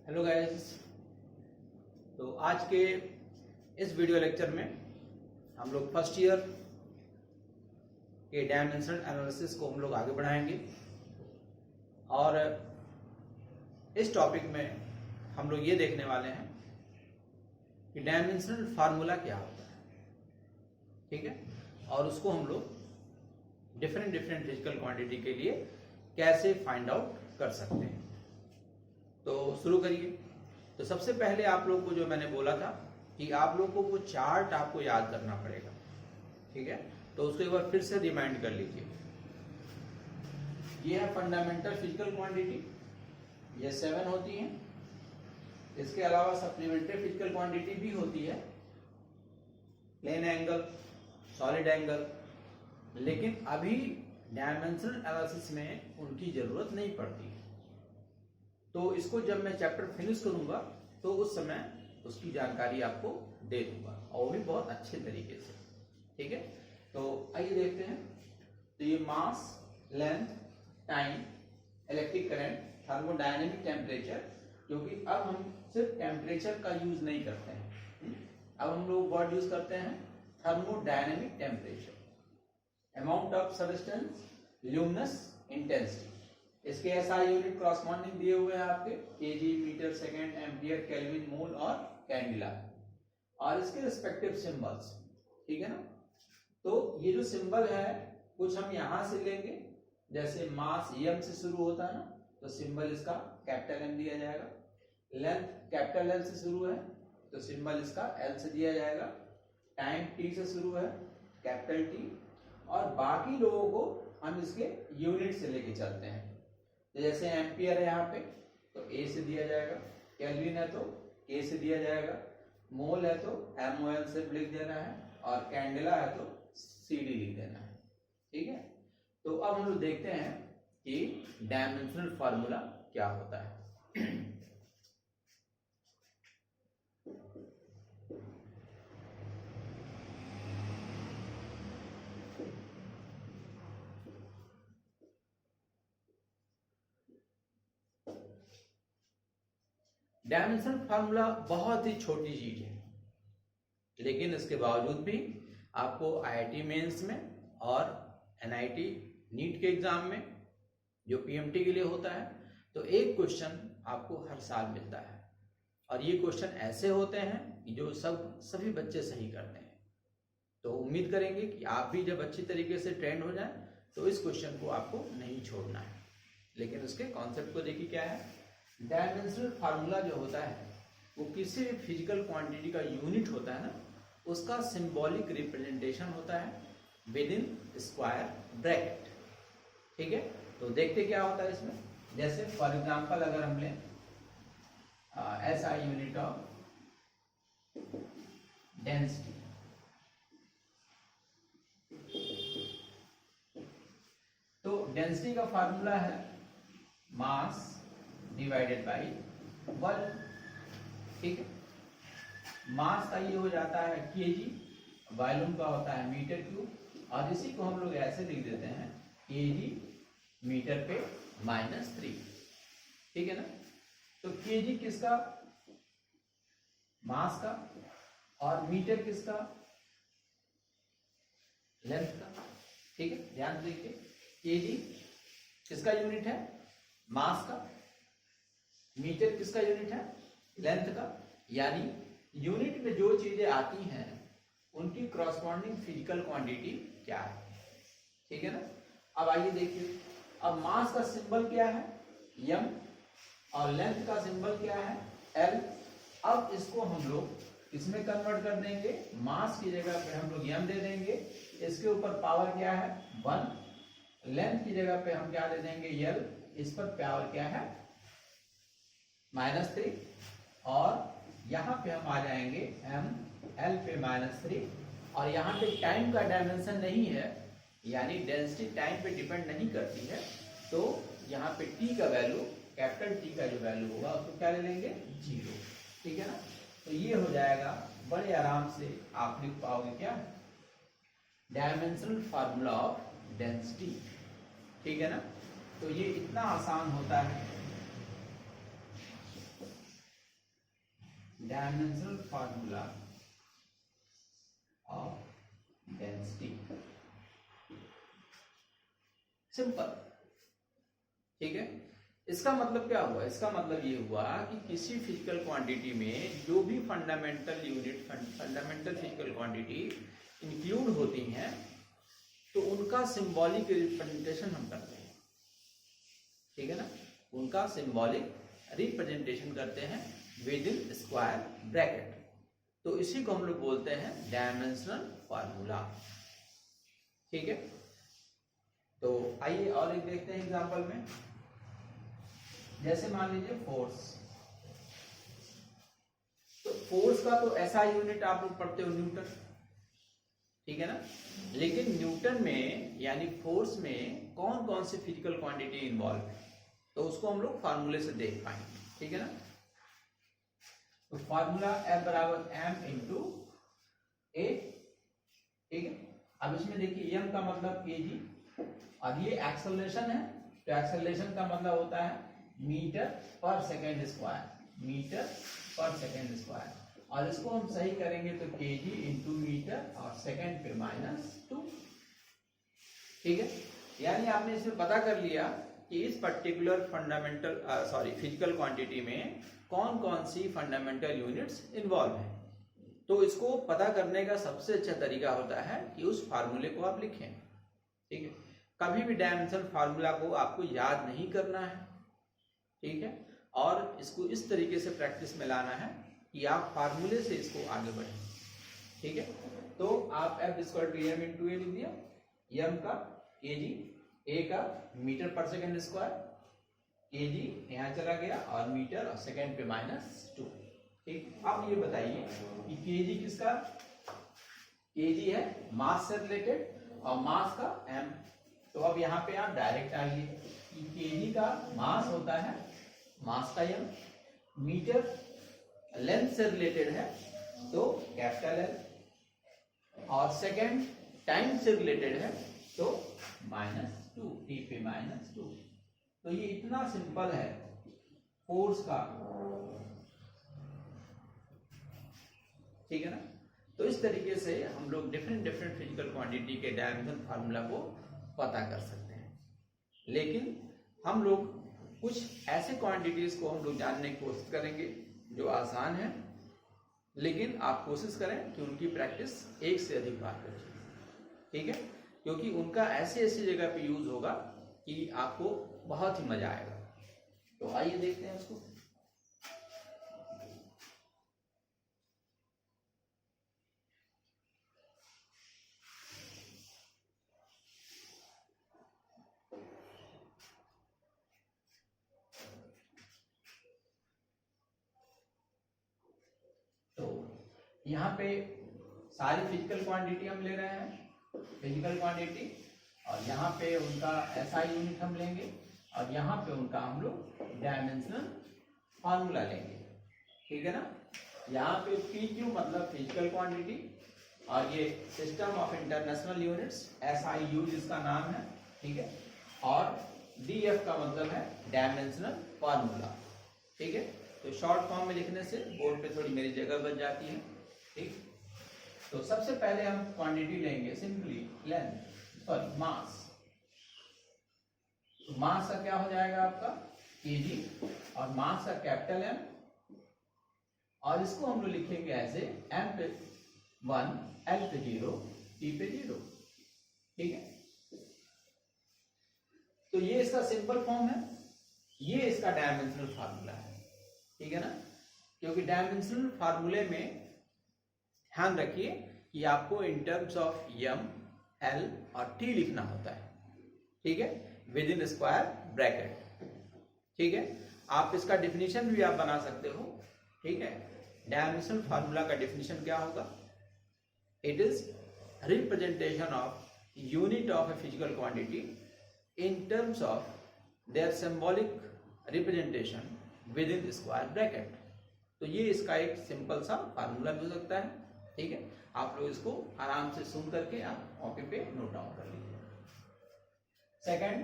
Hello guys. तो आज के इस वीडियो लेक्चर में हम लोग फर्स्ट ईयर के डायमेंशनल एनालिसिस को हम लोग आगे बढ़ाएंगे और इस टॉपिक में हम लोग ये देखने वाले हैं कि डायमेंशनल फार्मूला क्या होता है, ठीक है, और उसको हम लोग डिफरेंट फिजिकल क्वांटिटी के लिए कैसे फाइंड आउट कर सकते हैं। तो शुरू करिए। तो सबसे पहले आप लोग को जो मैंने बोला था कि आप लोग को वो चार्ट आपको याद करना पड़ेगा, ठीक है। तो उसको एक बार फिर से रिमाइंड कर लीजिए। ये है फंडामेंटल फिजिकल क्वांटिटी, ये 7 होती हैं। इसके अलावा सप्लीमेंट्री फिजिकल क्वांटिटी भी होती है, प्लेन एंगल, सॉलिड एंगल, लेकिन अभी डायमेंशनल एनालिसिस में उनकी जरूरत नहीं पड़ती है। तो इसको जब मैं चैप्टर फिनिश करूंगा तो उस समय उसकी जानकारी आपको दे दूंगा, और वो भी बहुत अच्छे तरीके से, ठीक है। तो आइए देखते हैं। तो ये mass, length, time, electric current, thermodynamic temperature, क्योंकि अब हम सिर्फ टेम्परेचर का यूज नहीं करते हैं, अब हम लोग वर्ड यूज करते हैं thermodynamic temperature, amount of substance, luminous intensity. इसके एसआई यूनिट क्रॉसमॉर्निंग दिए हुए हैं आपके, KG, metre, second, ampere, kelvin, mole और कैंडिला, और इसके रिस्पेक्टिव सिंबल्स, ठीक है ना। तो ये जो सिंबल है कुछ हम यहां से लेंगे, जैसे मास एम से शुरू होता है ना, तो सिंबल इसका कैपिटल एम दिया जाएगा। लेंथ कैपिटल एल से शुरू है तो सिंबल इसका एल से दिया जाएगा। टाइम टी से शुरू है, कैपिटल टी, और बाकी लोगों को हम इसके यूनिट से लेके चलते हैं। तो जैसे एम्पियर है यहाँ पे तो ए से दिया जाएगा, केल्विन है तो के से दिया जाएगा, मोल है तो MOL से लिख देना है, और कैंडेला है तो CD लिख देना है, ठीक है। तो अब हम लोग देखते हैं कि डायमेंशनल फार्मूला क्या होता है। डायमेंशनल फार्मूला बहुत ही छोटी चीज है, लेकिन इसके बावजूद भी आपको IIT मेंस में और NIT नीट के एग्जाम में, जो PMT के लिए होता है, तो एक क्वेश्चन आपको हर साल मिलता है, और ये क्वेश्चन ऐसे होते हैं कि जो सभी बच्चे सही करते हैं। तो उम्मीद करेंगे कि आप भी जब अच्छी तरीके से ट्रेंड हो जाए तो इस क्वेश्चन को आपको नहीं छोड़ना है। लेकिन उसके कॉन्सेप्ट को देखिए क्या है। डायमेंशनल फार्मूला जो होता है वो किसी भी फिजिकल क्वांटिटी का यूनिट होता है ना, उसका सिंबॉलिक रिप्रेजेंटेशन होता है विद इन स्क्वायर ब्रैकेट, ठीक है। तो देखते क्या होता है इसमें। जैसे फॉर एग्जांपल अगर हम लें SI यूनिट ऑफ डेंसिटी, तो डेंसिटी का फार्मूला है मास डिवाइडेड बाई वॉल्यूम, ठीक है। मास का ये हो जाता है केजी, वॉल्यूम का होता है मीटर क्यूब, और इसी को हम लोग ऐसे लिख देते हैं केजी मीटर पे -3, ठीक है ना। तो केजी किसका, मास का, और मीटर किसका, लेंथ का, ठीक है। ध्यान दीजिए, केजी किसका यूनिट है, मास का, मीटर किसका यूनिट है, लेंथ का। यानी यूनिट में जो चीजें आती हैं उनकी क्रॉसपॉन्डिंग फिजिकल क्वांटिटी क्या है, ठीक है ना। अब आइए देखिए, अब मास का सिंबल क्या है, m, और लेंथ का सिंबल क्या है, l। अब इसको हम लोग इसमें कन्वर्ट कर देंगे, मास की जगह पे हम लोग m दे देंगे, इसके ऊपर पावर क्या है 1, लेंथ की जगह पे हम क्या दे देंगे l, इस पर पावर क्या है -3, और यहाँ पे हम आ जाएंगे m, l पे -3, और यहाँ पे टाइम का डायमेंशन नहीं है, यानी डेंसिटी टाइम पे डिपेंड नहीं करती है, तो यहाँ पे t का वैल्यू, कैपिटल T का जो वैल्यू होगा उसको क्या ले लेंगे 0, ठीक है ना। तो ये हो जाएगा, बड़े आराम से आप लिख पाओगे क्या, डायमेंशनल फार्मूला ऑफ डेंसिटी, ठीक है ना। तो ये इतना आसान होता है। Dimensional formula of density. Simple, ठीक है। इसका मतलब क्या हुआ? इसका मतलब ये हुआ कि किसी फिजिकल क्वांटिटी में जो भी fundamental unit, fundamental physical quantity include होती हैं, तो उनका सिंबॉलिक रिप्रेजेंटेशन हम करते हैं, ठीक है ना। उनका सिंबॉलिक रिप्रेजेंटेशन करते हैं विद इन स्क्वायर ब्रैकेट। तो इसी को हम लोग बोलते हैं डायमेंशनल फार्मूला, ठीक है। तो आइए और एक देखते हैं एग्जांपल में। जैसे मान लीजिए फोर्स, तो फोर्स का तो ऐसा यूनिट आप लोग पढ़ते हो न्यूटन, ठीक है ना। लेकिन न्यूटन में यानी फोर्स में कौन कौन सी फिजिकल क्वांटिटी इन्वॉल्व है, तो उसको हम लोग फार्मूले से देख पाएंगे, ठीक है ना। तो फार्मूला F बराबर m इंटू ए, ठीक है। अब इसमें देखिए m का मतलब kg, और ये एक्सेलरेशन है, तो एक्सेलरेशन का मतलब होता है मीटर पर सेकेंड स्क्वायर, मीटर पर सेकेंड स्क्वायर। और इसको हम सही करेंगे तो kg इंटू मीटर और सेकेंड पे -2, ठीक है। यानी आपने इसमें पता कर लिया कि इस पर्टिकुलर फंडामेंटल फिजिकल क्वांटिटी में कौन कौन सी फंडामेंटल यूनिट्स इन्वॉल्व हैं। तो इसको पता करने का सबसे अच्छा तरीका होता है कि उस फार्मूले को आप लिखें, ठीक है। कभी भी डायमेंशनल फार्मूला को आपको याद नहीं करना है, ठीक है। और इसको इस तरीके से प्रैक्टिस में लाना है कि आप फार्मूले से इसको आगे बढ़ें, ठीक है। तो आप F equal to m into A लिख दिया, m का kg, a का मीटर पर सेकेंड स्क्वायर, kg यहाँ चला गया और मीटर और सेकेंड पे -2, ठीक। अब ये बताइए कि kg किसका? kg है मास से रिलेटेड और मास का m। तो अब यहाँ पे आप डायरेक्ट आइए कि kg का मास होता है मास का m, मीटर लेंथ से रिलेटेड है तो कैपिटल L, और सेकेंड टाइम से रिलेटेड है तो -2, t पे -2। तो ये इतना सिंपल है फोर्स का, ठीक है ना। तो इस तरीके से हम लोग डिफरेंट डिफरेंट फिजिकल क्वांटिटी के डायमेंशन फार्मूला को पता कर सकते हैं। लेकिन हम लोग कुछ ऐसे क्वांटिटीज को हम लोग जानने की कोशिश करेंगे जो आसान है, लेकिन आप कोशिश करें कि उनकी प्रैक्टिस एक से अधिक बार करें, ठीक है। क्योंकि उनका ऐसे ऐसी जगह पे यूज होगा कि आपको बहुत ही मजा आएगा। तो आइए देखते हैं उसको। यहाँ पे सारी फिजिकल क्वांटिटी हम ले रहे हैं, फिजिकल क्वांटिटी, और यहाँ पे उनका SI यूनिट हम लेंगे, और यहाँ पे उनका हम लोग डायमेंशनल फार्मूला लेंगे, ठीक है ना। यहाँ पे PQ मतलब फिजिकल क्वांटिटी, और ये system of international units SIU जिसका नाम है, ठीक है। और DF का मतलब है डायमेंशनल फार्मूला, ठीक है। तो शॉर्ट फॉर्म में लिखने से बोर्ड पे थोड़ी मेरी जगह बच जाती है, ठीक। तो सबसे पहले हम क्वांटिटी लेंगे सिंपली मास। तो मास का क्या हो जाएगा आपका kg, और मास का कैपिटल M, और इसको हम लोग लिखेंगे ऐसे m पे 1, L पे 0, T पे 0, ठीक है। तो ये इसका सिंपल फॉर्म है, ये इसका डायमेंशनल फार्मूला है, ठीक है ना। क्योंकि डायमेंशनल फार्मूले में ध्यान रखिए कि आपको in terms of m, l और t लिखना होता है, ठीक है, विद इन स्क्वायर ब्रैकेट, ठीक है। आप इसका डिफिनीशन भी आप बना सकते हो, ठीक है। डायमेंशनल फार्मूला का डिफिनीशन क्या होगा? It is representation of unit of a physical quantity in terms of their symbolic representation with in square bracket. तो ये इसका एक सिंपल सा फार्मूला भी हो सकता है, ठीक है। आप लोग इसको आराम से सुन करके आप कॉपी पे नोट डाउन कर लीजिए। सेकंड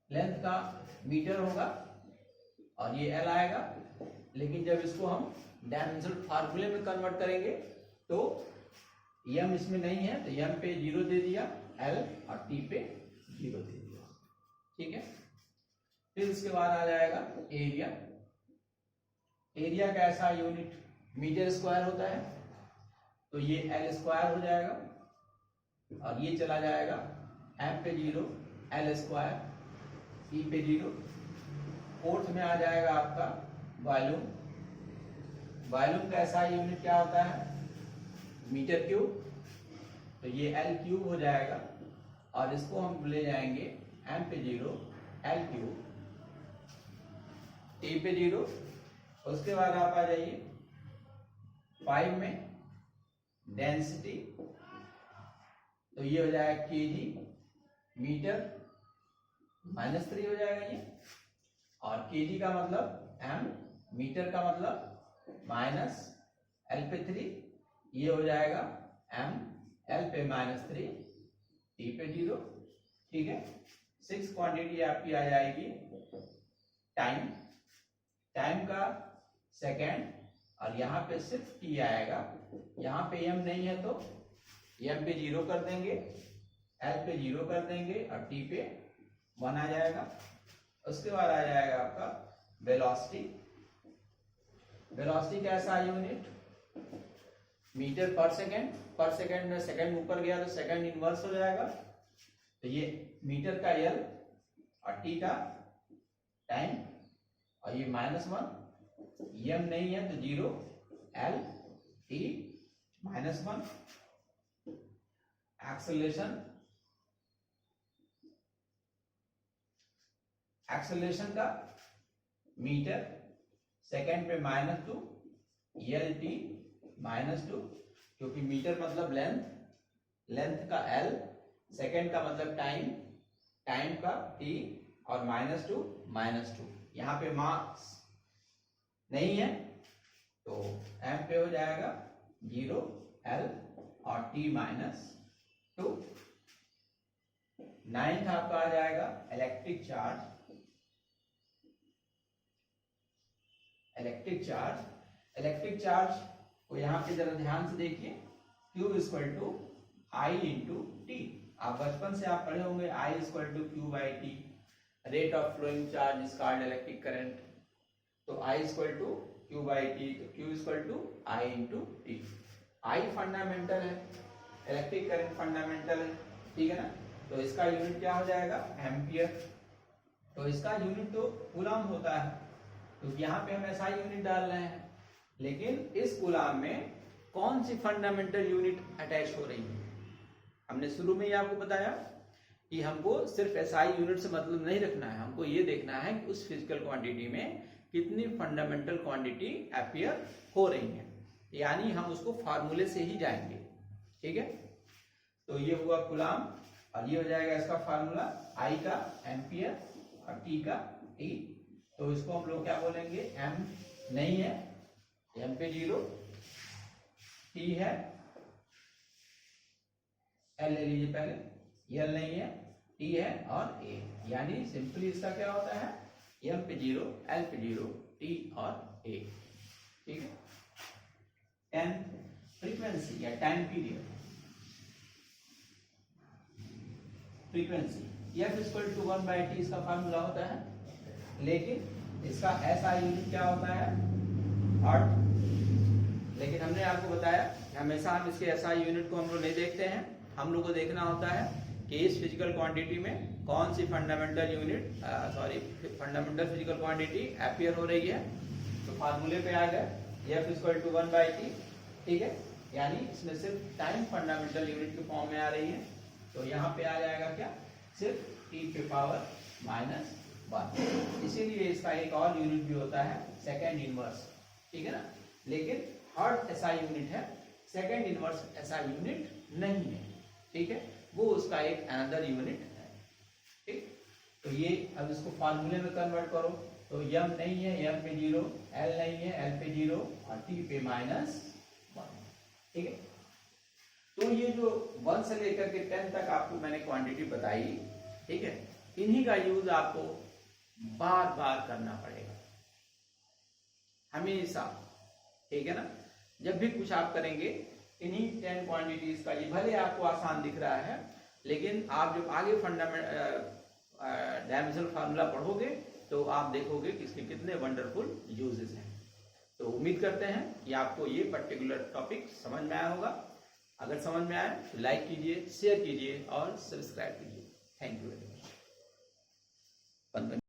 लेंथ का मीटर होगा, और ये L आएगा, लेकिन जब इसको हम डायमेंशनल फार्मूले में कन्वर्ट करेंगे तो m इसमें नहीं है तो m पे 0 दे दिया, l और t पे 0 दे दिया, ठीक है। फिर इसके बाद आ जाएगा एरिया। एरिया का ऐसा यूनिट मीटर स्क्वायर होता है, तो ये l स्क्वायर हो जाएगा और ये चला जाएगा m पे 0, l स्क्वायर, e पे 0। फोर्थ में आ जाएगा आपका वॉल्यूम। वॉल्यूम का ऐसा यूनिट क्या होता है, मीटर क्यूब, तो ये l क्यूब हो जाएगा और इसको हम ले जाएंगे m पे 0, l क्यूब, t पे 0। उसके बाद आप आ जाइए 5 में डेंसिटी, तो ये हो जाएगा केजी मीटर, -3 हो जाएगा ये, और केजी का मतलब m, मीटर का मतलब माइनस l पे 3, ये हो जाएगा m, l पे -3, t पे 0, ठीक है। 6 क्वांटिटी आपकी आ जाएगी टाइम। टाइम का सेकेंड, और यहाँ पे सिर्फ t आएगा, यहाँ पे m नहीं है तो m पे 0 कर देंगे, l पे 0 कर देंगे और t पे 1 आ जाएगा। उसके बाद आ जाएगा आपका वेलोसिटी। वेलोसिटी कैसा यूनिट, मीटर पर सेकेंड। पर सेकेंड में सेकेंड ऊपर गया तो सेकेंड इनवर्स हो जाएगा, तो ये मीटर का l और t का टाइम, और ये -1, m नहीं है तो 0, l t -1। एक्सेलरेशन, एक्सेलरेशन का मीटर, सेकेंड पे -2, l t -2, क्योंकि मीटर मतलब लेंथ, लेंथ का l, सेकेंड का मतलब टाइम, टाइम का t, और -2। यहाँ पे मास नहीं है तो m पे हो जाएगा 0, l और t -2। 9th आपका आ जाएगा electric charge. Electric charge, electric charge को यहाँ पे जरा ध्यान से देखिए, Q = I × T। आप बचपन से आप पढ़े होंगे I = Q/T। Rate of flowing charge is called electric current, तो I = Q/T, तो Q = I × T। I fundamental है, इलेक्ट्रिक करंट फंडामेंटल है, ठीक है ना। तो इसका यूनिट क्या हो जाएगा, एम्पियर। तो इसका यूनिट तो कूलम होता है, क्योंकि यहाँ पे हम ऐसा यूनिट डाल रहे हैं, लेकिन इस कूलम में कौन सी फंडामेंटल यूनिट अटैच हो रही है। हमने शुरू में ही आपको बताया कि हमको सिर्फ एसआई यूनिट से मतलब नहीं रखना है, हमको ये देखना है कि उस फिजिकल क्वांटिटी में कितनी फंडामेंटल क्वांटिटी अपीयर हो रही है, यानी हम उसको फार्मूले से ही जाएंगे, ठीक है। तो ये हुआ कूलम, और ये हो जाएगा इसका फार्मूला, I का एम्पियर और T का T। तो इसको हम लोग क्या बोलेंगे, M नहीं है, M पे 0, T है, L ले लीजिए पहले, L नहीं है, T है और A, यानी सिंपली इसका क्या होता है, M पे 0, L पे 0, T और A, ठीक है। 10 फ्रीक्वेंसी या time period. Frequency F = 1/T इसका फार्मूला होता है, लेकिन इसका ऐसा यूनिट क्या होता है, हर्ट्ज। लेकिन हमने आपको बताया हमेशा हम इसके ऐसा यूनिट को हम लोग नहीं देखते हैं, हम लोग को देखना होता है कि इस फिजिकल क्वांटिटी में कौन सी fundamental unit, fundamental physical quantity appear हो रही है। तो फार्मूले पे आ गए, F = 1/T, ठीक है, यानी इसमें सिर्फ टाइम फंडामेंटल यूनिट के फॉर्म में आ रही है। तो यहाँ पे आ जाएगा क्या, सिर्फ t पे पावर -1। इसीलिए इसका एक और यूनिट भी होता है सेकेंड इनवर्स, ठीक है ना। लेकिन हर्ट्ज ऐसा यूनिट है, सेकेंड इनवर्स ऐसा यूनिट नहीं है, ठीक है, वो उसका एक अनदर यूनिट है, ठीक। तो ये अब इसको फार्मूले में कन्वर्ट करो, तो m नहीं है, m पे 0, l नहीं है, l पे 0 और t पे -1, ठीक है। तो ये जो 1 से लेकर के 10 तक आपको मैंने क्वांटिटी बताई, ठीक है, इन्हीं का यूज आपको बार बार करना पड़ेगा। हमेशा, ठीक है ना। जब भी कुछ आप करेंगे इन्हीं 10 क्वांटिटीज का, ये भले आपको आसान दिख रहा है, लेकिन आप जब आगे डायमेंशनल फार्मूला पढ़ोगे तो आप देखोगे कि इसके कितने वंडरफुल यूजेस हैं। तो उम्मीद करते हैं कि आपको ये पर्टिकुलर टॉपिक समझ में आया होगा। अगर समझ में आए तो लाइक कीजिए, शेयर कीजिए और सब्सक्राइब कीजिए। Thank you very much.